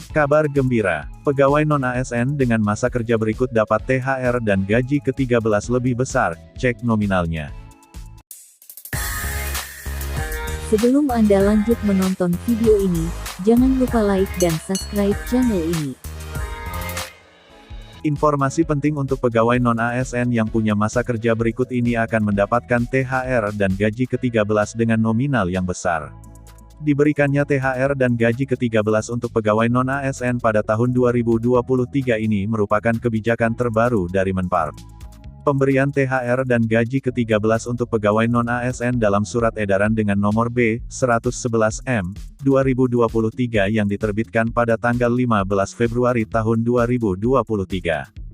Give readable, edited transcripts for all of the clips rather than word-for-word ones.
Kabar gembira, pegawai non-ASN dengan masa kerja berikut dapat THR dan gaji ke-13 lebih besar, cek nominalnya. Sebelum Anda lanjut menonton video ini, jangan lupa like dan subscribe channel ini. Informasi penting untuk pegawai non-ASN yang punya masa kerja berikut ini akan mendapatkan THR dan gaji ke-13 dengan nominal yang besar. Diberikannya THR dan gaji ke-13 untuk pegawai non-ASN pada tahun 2023 ini merupakan kebijakan terbaru dari Menpar. Pemberian THR dan gaji ke-13 untuk pegawai non-ASN dalam Surat Edaran dengan nomor B-111M, 2023 yang diterbitkan pada tanggal 15 Februari tahun 2023.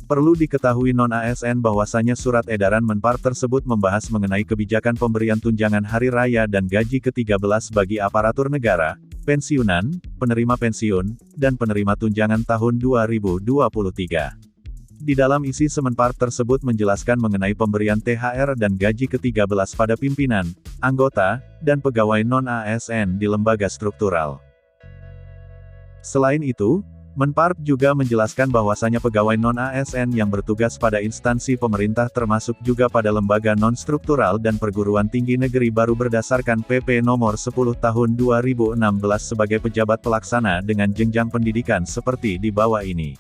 Perlu diketahui non-ASN bahwasanya Surat Edaran Menpar tersebut membahas mengenai kebijakan pemberian tunjangan hari raya dan gaji ke-13 bagi aparatur negara, pensiunan, penerima pensiun, dan penerima tunjangan tahun 2023. Di dalam isi Semenpar tersebut menjelaskan mengenai pemberian THR dan gaji ke-13 pada pimpinan, anggota, dan pegawai non-ASN di lembaga struktural. Selain itu, Menpar juga menjelaskan bahwasanya pegawai non-ASN yang bertugas pada instansi pemerintah termasuk juga pada lembaga non-struktural dan perguruan tinggi negeri baru berdasarkan PP nomor 10 tahun 2016 sebagai pejabat pelaksana dengan jenjang pendidikan seperti di bawah ini.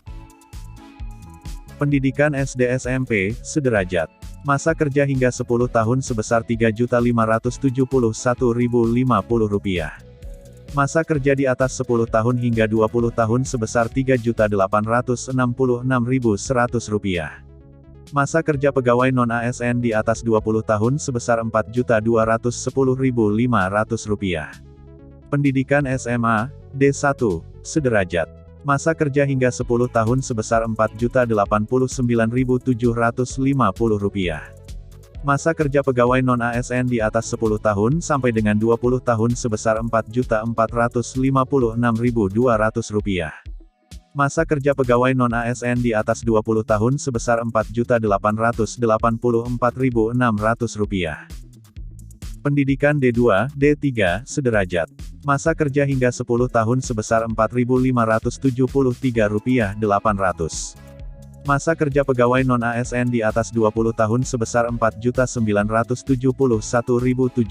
Pendidikan SD SMP, sederajat. Masa kerja hingga 10 tahun sebesar Rp3.571.050. Masa kerja di atas 10 tahun hingga 20 tahun sebesar Rp3.866.100. Masa kerja pegawai non-ASN di atas 20 tahun sebesar Rp4.210.500. Pendidikan SMA, D1, sederajat. Masa kerja hingga 10 tahun sebesar Rp4.089.750. Masa kerja pegawai non-ASN di atas 10 tahun sampai dengan 20 tahun sebesar Rp4.456.200. Masa kerja pegawai non-ASN di atas 20 tahun sebesar Rp4.884.600. Pendidikan D2, D3, sederajat. Masa kerja hingga 10 tahun sebesar Rp4.573.800. Masa kerja pegawai non-ASN di atas 20 tahun sebesar Rp4.971.750.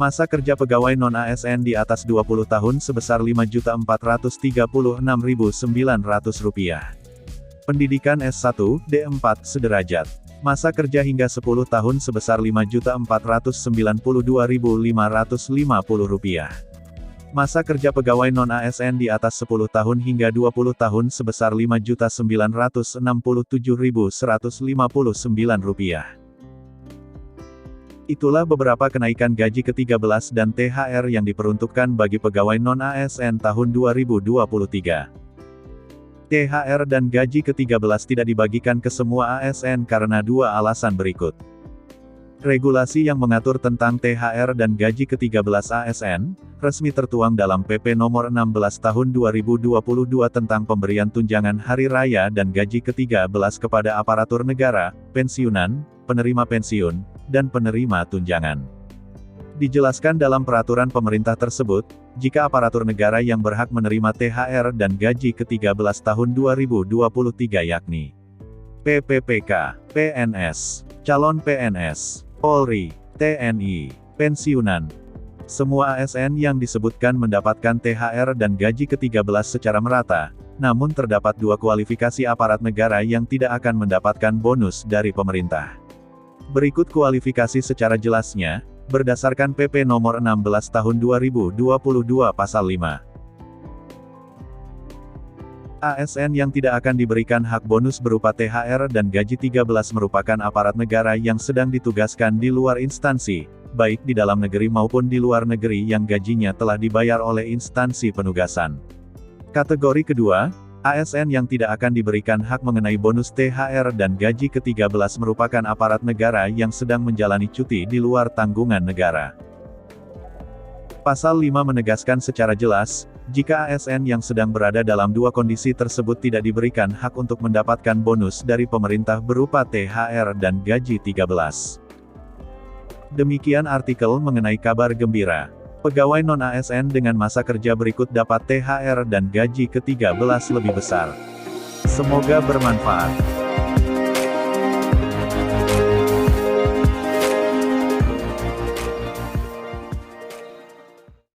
Masa kerja pegawai non-ASN di atas 20 tahun sebesar Rp5.436.900. Pendidikan S1, D4, sederajat. Masa kerja hingga 10 tahun sebesar Rp5.492.550. Masa kerja pegawai non-ASN di atas 10 tahun hingga 20 tahun sebesar Rp5.967.159. Itulah beberapa kenaikan gaji ke-13 dan THR yang diperuntukkan bagi pegawai non-ASN tahun 2023. THR dan gaji ke-13 tidak dibagikan ke semua ASN karena dua alasan berikut. Regulasi yang mengatur tentang THR dan gaji ke-13 ASN, resmi tertuang dalam PP nomor 16 tahun 2022 tentang pemberian tunjangan hari raya dan gaji ke-13 kepada aparatur negara, pensiunan, penerima pensiun, dan penerima tunjangan. Dijelaskan dalam peraturan pemerintah tersebut, jika aparatur negara yang berhak menerima THR dan gaji ke-13 tahun 2023 yakni PPPK, PNS, calon PNS, Polri, TNI, pensiunan. Semua ASN yang disebutkan mendapatkan THR dan gaji ke-13 secara merata, namun terdapat dua kualifikasi aparat negara yang tidak akan mendapatkan bonus dari pemerintah. Berikut kualifikasi secara jelasnya, berdasarkan PP nomor 16 tahun 2022 pasal 5. ASN yang tidak akan diberikan hak bonus berupa THR dan gaji 13 merupakan aparat negara yang sedang ditugaskan di luar instansi, baik di dalam negeri maupun di luar negeri yang gajinya telah dibayar oleh instansi penugasan. Kategori kedua, ASN yang tidak akan diberikan hak mengenai bonus THR dan gaji ke-13 merupakan aparat negara yang sedang menjalani cuti di luar tanggungan negara. Pasal 5 menegaskan secara jelas, jika ASN yang sedang berada dalam dua kondisi tersebut tidak diberikan hak untuk mendapatkan bonus dari pemerintah berupa THR dan gaji 13. Demikian artikel mengenai kabar gembira. Pegawai non-ASN dengan masa kerja berikut dapat THR dan gaji ke-13 lebih besar. Semoga bermanfaat.